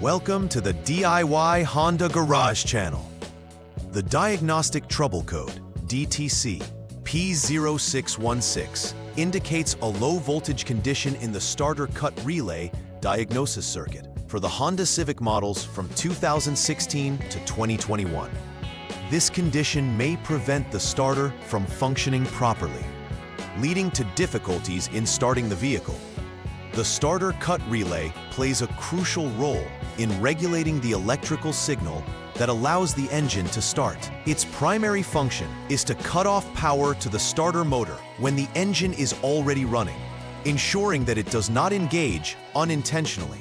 Welcome to the DIY Honda Garage channel. The diagnostic trouble code, DTC P0616, indicates a low voltage condition in the starter cut relay diagnosis circuit for the Honda Civic models from 2016 to 2021. This condition may prevent the starter from functioning properly, leading to difficulties in starting the vehicle. The starter cut relay plays a crucial role in regulating the electrical signal that allows the engine to start. Its primary function is to cut off power to the starter motor when the engine is already running, ensuring that it does not engage unintentionally.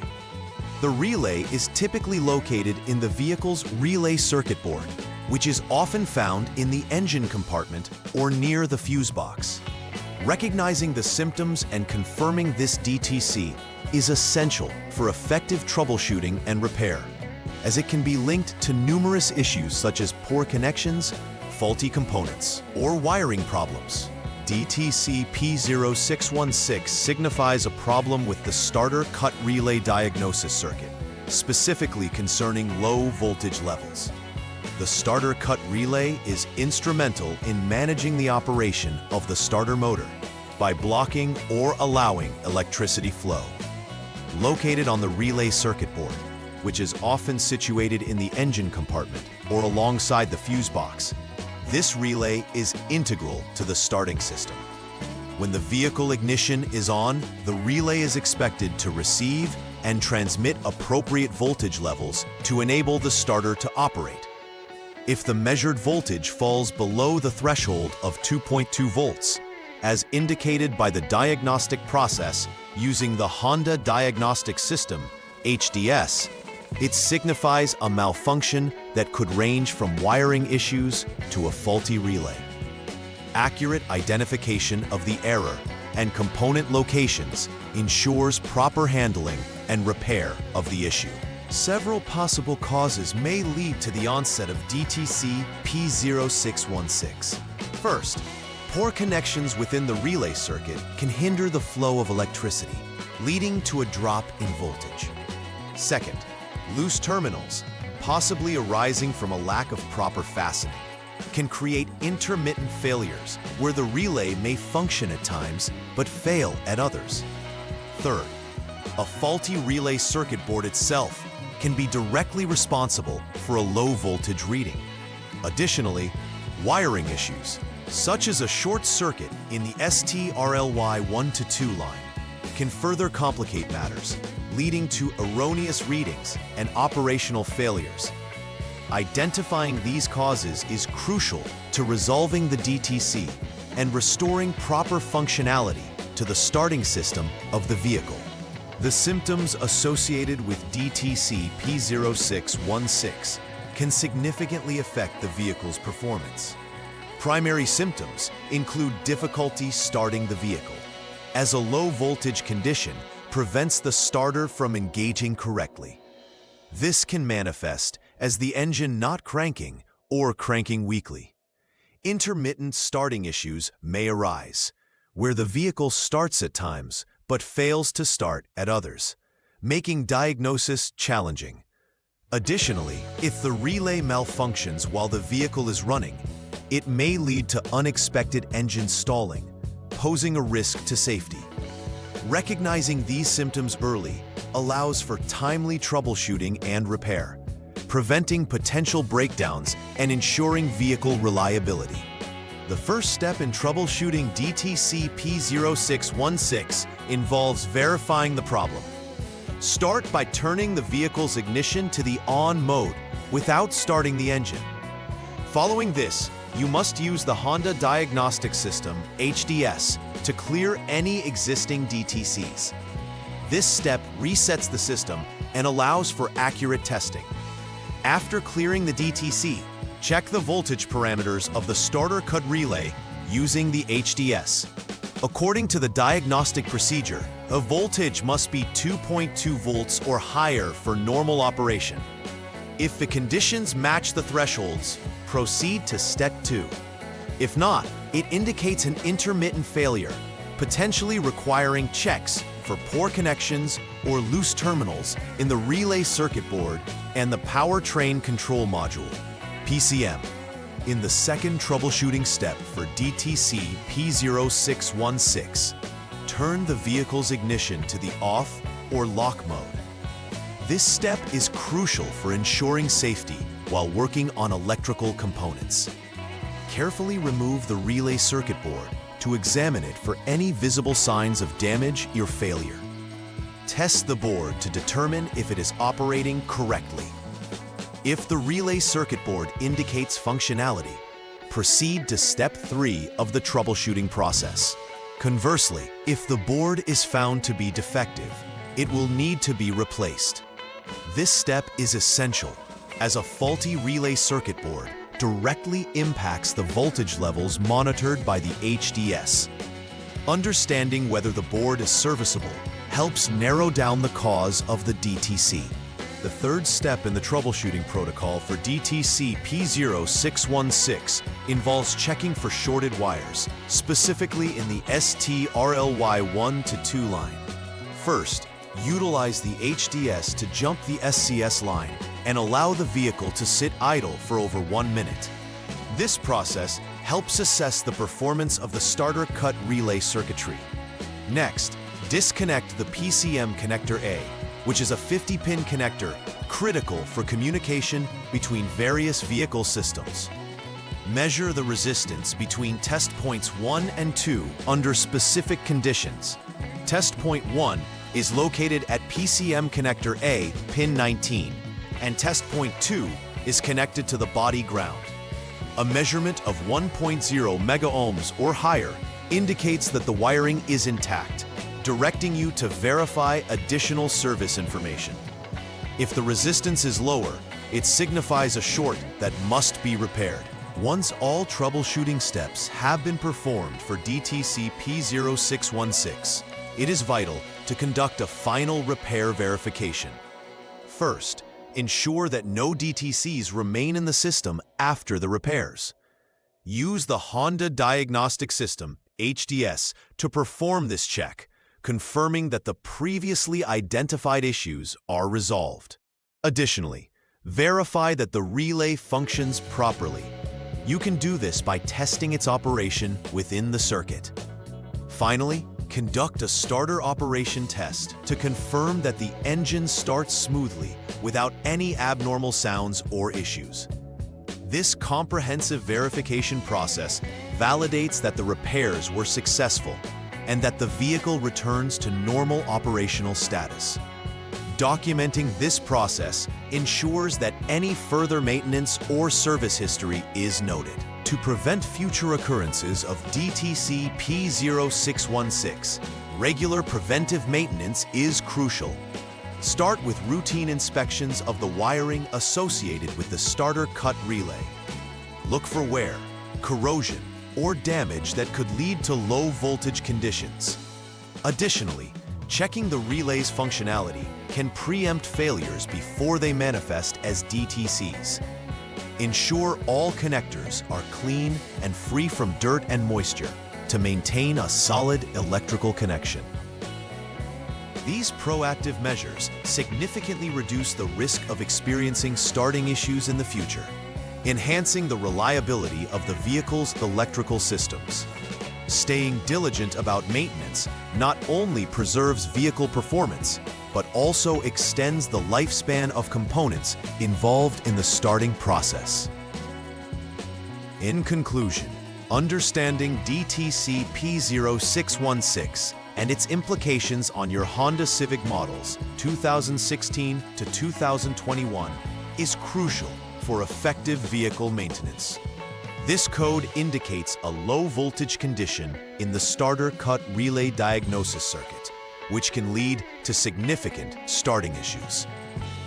The relay is typically located in the vehicle's relay circuit board, which is often found in the engine compartment or near the fuse box. Recognizing the symptoms and confirming this DTC is essential for effective troubleshooting and repair, as it can be linked to numerous issues such as poor connections, faulty components, or wiring problems. DTC P0616 signifies a problem with the starter cut relay diagnosis circuit, specifically concerning low voltage levels. The starter cut relay is instrumental in managing the operation of the starter motor by blocking or allowing electricity flow. Located on the relay circuit board, which is often situated in the engine compartment or alongside the fuse box, this relay is integral to the starting system. When the vehicle ignition is on, the relay is expected to receive and transmit appropriate voltage levels to enable the starter to operate. If the measured voltage falls below the threshold of 2.2 volts, as indicated by the diagnostic process using the Honda Diagnostic System, HDS, it signifies a malfunction that could range from wiring issues to a faulty relay. Accurate identification of the error and component locations ensures proper handling and repair of the issue. Several possible causes may lead to the onset of DTC P0616. First, poor connections within the relay circuit can hinder the flow of electricity, leading to a drop in voltage. Second, loose terminals, possibly arising from a lack of proper fastening, can create intermittent failures where the relay may function at times but fail at others. Third, a faulty relay circuit board itself can be directly responsible for a low voltage reading. Additionally, wiring issues, such as a short circuit in the STRLY 1-2 line, can further complicate matters, leading to erroneous readings and operational failures. Identifying these causes is crucial to resolving the DTC and restoring proper functionality to the starting system of the vehicle. The symptoms associated with DTC P0616 can significantly affect the vehicle's performance. Primary symptoms include difficulty starting the vehicle, as a low voltage condition prevents the starter from engaging correctly. This can manifest as the engine not cranking or cranking weakly. Intermittent starting issues may arise, where the vehicle starts at times but fails to start at others, making diagnosis challenging. Additionally, if the relay malfunctions while the vehicle is running, it may lead to unexpected engine stalling, posing a risk to safety. Recognizing these symptoms early allows for timely troubleshooting and repair, preventing potential breakdowns and ensuring vehicle reliability. The first step in troubleshooting DTC P0616 involves verifying the problem. Start by turning the vehicle's ignition to the on mode without starting the engine. Following this, you must use the Honda Diagnostic System, HDS, to clear any existing DTCs. This step resets the system and allows for accurate testing. After clearing the DTC, check the voltage parameters of the starter cut relay using the HDS. According to the diagnostic procedure, a voltage must be 2.2 volts or higher for normal operation. If the conditions match the thresholds, proceed to Step 2. If not, it indicates an intermittent failure, potentially requiring checks for poor connections or loose terminals in the relay circuit board and the powertrain control module, PCM. In the second troubleshooting step for DTC P0616, turn the vehicle's ignition to the off or lock mode. This step is crucial for ensuring safety while working on electrical components. Carefully remove the relay circuit board to examine it for any visible signs of damage or failure. Test the board to determine if it is operating correctly. If the relay circuit board indicates functionality, proceed to step 3 of the troubleshooting process. Conversely, if the board is found to be defective, it will need to be replaced. This step is essential, as a faulty relay circuit board directly impacts the voltage levels monitored by the HDS. Understanding whether the board is serviceable helps narrow down the cause of the DTC. The third step in the troubleshooting protocol for DTC P0616 involves checking for shorted wires, specifically in the STRLY1 to 2 line. First, utilize the HDS to jump the SCS line and allow the vehicle to sit idle for over 1 minute. This process helps assess the performance of the starter cut relay circuitry. Next, disconnect the PCM connector A, which is a 50-pin connector critical for communication between various vehicle systems. Measure the resistance between test points 1 and 2 under specific conditions. Test point 1 is located at PCM connector A, pin 19, and test point 2 is connected to the body ground. A measurement of 1.0 mega-ohms or higher indicates that the wiring is intact, directing you to verify additional service information. If the resistance is lower, it signifies a short that must be repaired. Once all troubleshooting steps have been performed for DTC P0616, it is vital to conduct a final repair verification. First, ensure that no DTCs remain in the system after the repairs. Use the Honda Diagnostics System, HDS, to perform this check, confirming that the previously identified issues are resolved. Additionally, verify that the relay functions properly. You can do this by testing its operation within the circuit. Finally, conduct a starter operation test to confirm that the engine starts smoothly without any abnormal sounds or issues. This comprehensive verification process validates that the repairs were successful and that the vehicle returns to normal operational status. Documenting this process ensures that any further maintenance or service history is noted. To prevent future occurrences of DTC P0616, regular preventive maintenance is crucial. Start with routine inspections of the wiring associated with the starter cut relay. Look for wear, corrosion, or damage that could lead to low voltage conditions. Additionally, checking the relay's functionality can preempt failures before they manifest as DTCs. Ensure all connectors are clean and free from dirt and moisture to maintain a solid electrical connection. These proactive measures significantly reduce the risk of experiencing starting issues in the future, enhancing the reliability of the vehicle's electrical systems. Staying diligent about maintenance not only preserves vehicle performance, but also extends the lifespan of components involved in the starting process. In conclusion, understanding DTC P0616 and its implications on your Honda Civic models 2016 to 2021 is crucial for effective vehicle maintenance. This code indicates a low voltage condition in the starter cut relay diagnosis circuit, which can lead to significant starting issues.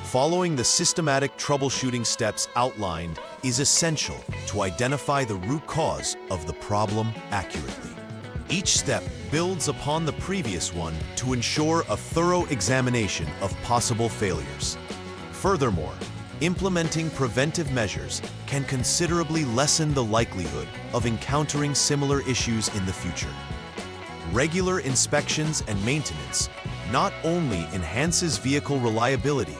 Following the systematic troubleshooting steps outlined is essential to identify the root cause of the problem accurately. Each step builds upon the previous one to ensure a thorough examination of possible failures. Furthermore, implementing preventive measures can considerably lessen the likelihood of encountering similar issues in the future. Regular inspections and maintenance not only enhances vehicle reliability,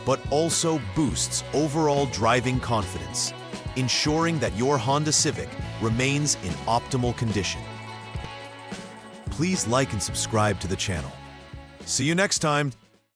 but also boosts overall driving confidence, ensuring that your Honda Civic remains in optimal condition. Please like and subscribe to the channel. See you next time.